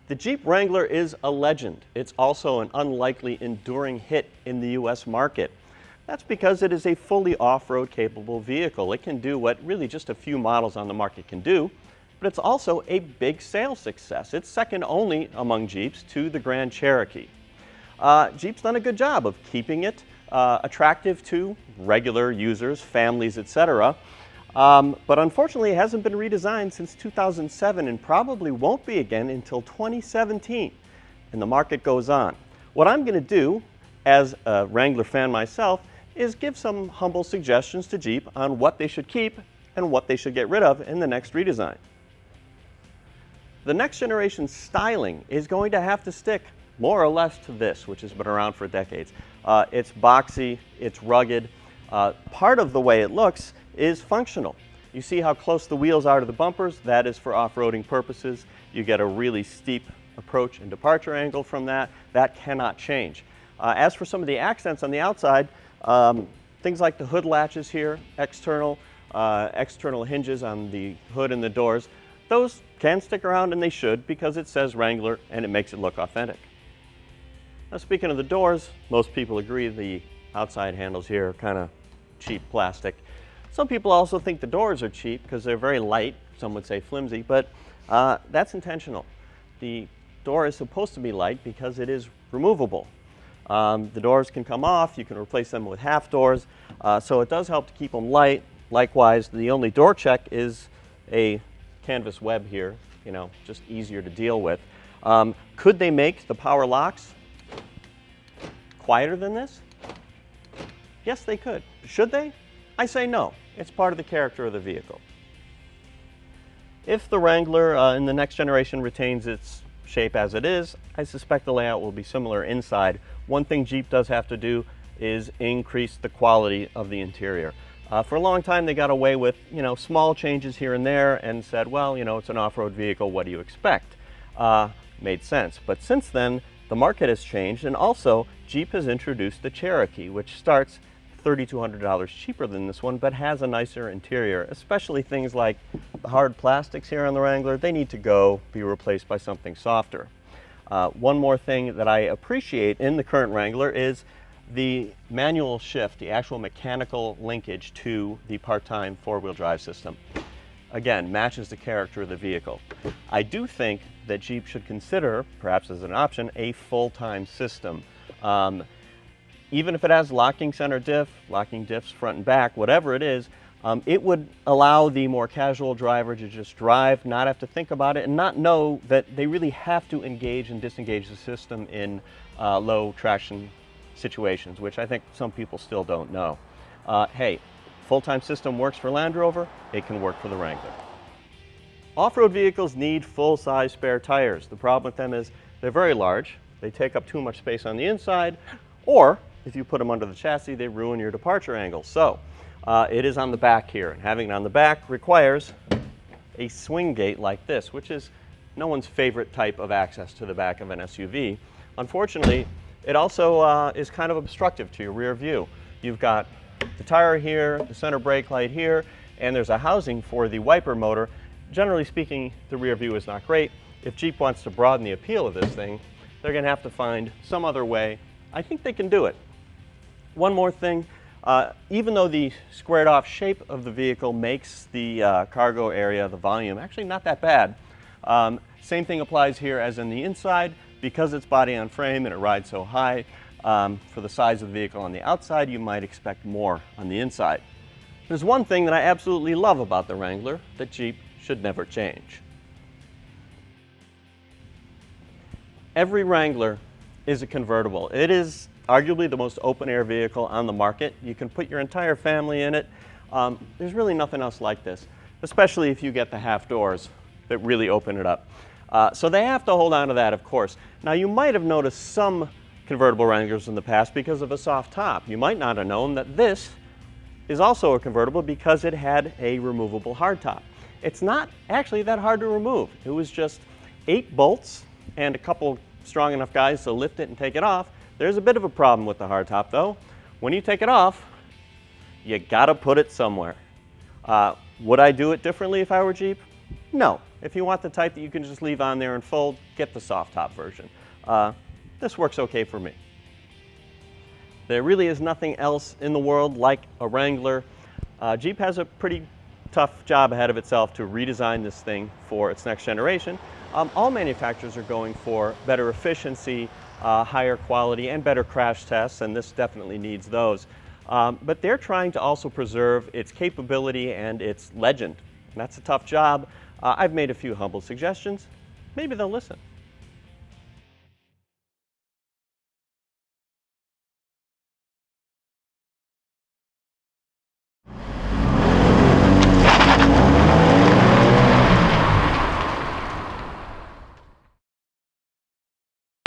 The Jeep Wrangler is a legend. It's also an unlikely enduring hit in the US market. That's because it is a fully off-road capable vehicle. It can do what really just a few models on the market can do, but it's also a big sales success. It's second only among Jeeps to the Grand Cherokee. Jeep's done a good job of keeping it attractive to regular users, families, etc. But unfortunately, it hasn't been redesigned since 2007 and probably won't be again until 2017. And the market goes on. What I'm going to do, as a Wrangler fan myself, is give some humble suggestions to Jeep on what they should keep and what they should get rid of in the next redesign. The next generation styling is going to have to stick more or less to this, which has been around for decades. It's boxy, it's rugged. Part of the way it looks is functional. You see how close the wheels are to the bumpers? That is for off-roading purposes. You get a really steep approach and departure angle from that. That cannot change. As for some of the accents on the outside, things like the hood latches here, external hinges on the hood and the doors, those can stick around, and they should, because it says Wrangler and it makes it look authentic. Now, speaking of the doors, most people agree the outside handles here are kind of cheap plastic. Some people also think the doors are cheap because they're very light, some would say flimsy, but that's intentional. The door is supposed to be light because it is removable. The doors can come off, you can replace them with half doors, so it does help to keep them light. Likewise, the only door check is a canvas web here, you know, just easier to deal with. Could they make the power locks quieter than this? Yes, they could. Should they? I say no. It's part of the character of the vehicle. If the Wrangler in the next generation retains its shape as it is, I suspect the layout will be similar inside. One thing Jeep does have to do is increase the quality of the interior. For a long time, they got away with, you know, small changes here and there and said, well, you know, it's an off-road vehicle, what do you expect? Made sense. But since then, the market has changed, and also Jeep has introduced the Cherokee, which starts $3,200 cheaper than this one, but has a nicer interior, especially things like the hard plastics here on the Wrangler. They need to go, be replaced by something softer. One more thing that I appreciate in the current Wrangler is the manual shift, the actual mechanical linkage to the part-time four-wheel drive system. Again, matches the character of the vehicle. I do think that Jeep should consider, perhaps as an option, a full-time system. Even if it has locking center diff, locking diffs front and back, whatever it is, it would allow the more casual driver to just drive, not have to think about it, and not know that they really have to engage and disengage the system in low traction situations, which I think some people still don't know. Hey, full-time system works for Land Rover, it can work for the Wrangler. Off-road vehicles need full-size spare tires. The problem with them is they're very large, they take up too much space on the inside, or if you put them under the chassis, they ruin your departure angle. So it is on the back here, and having it on the back requires a swing gate like this, which is no one's favorite type of access to the back of an SUV. Unfortunately, it also is kind of obstructive to your rear view. You've got the tire here, the center brake light here, and there's a housing for the wiper motor. Generally speaking, the rear view is not great. If Jeep wants to broaden the appeal of this thing, they're going to have to find some other way. I think they can do it. One more thing, even though the squared off shape of the vehicle makes the cargo area, the volume, actually not that bad, same thing applies here as in the inside. Because it's body on frame and it rides so high, for the size of the vehicle on the outside, you might expect more on the inside. There's one thing that I absolutely love about the Wrangler that Jeep should never change. Every Wrangler is a convertible. It is arguably the most open-air vehicle on the market. You can put your entire family in it. There's really nothing else like this, especially if you get the half doors that really open it up. So they have to hold on to that, of course. Now, you might have noticed some convertible Wranglers in the past because of a soft top. You might not have known that this is also a convertible because it had a removable hardtop. It's not actually that hard to remove. It was just 8 bolts and a couple strong enough guys to lift it and take it off. There's a bit of a problem with the hardtop, though. When you take it off, you gotta put it somewhere. Would I do it differently if I were Jeep? No. If you want the type that you can just leave on there and fold, get the soft top version. This works okay for me. There really is nothing else in the world like a Wrangler. Jeep has a pretty tough job ahead of itself to redesign this thing for its next generation. All manufacturers are going for better efficiency, higher quality, and better crash tests, and this definitely needs those. But they're trying to also preserve its capability and its legend. And that's a tough job. I've made a few humble suggestions. Maybe they'll listen.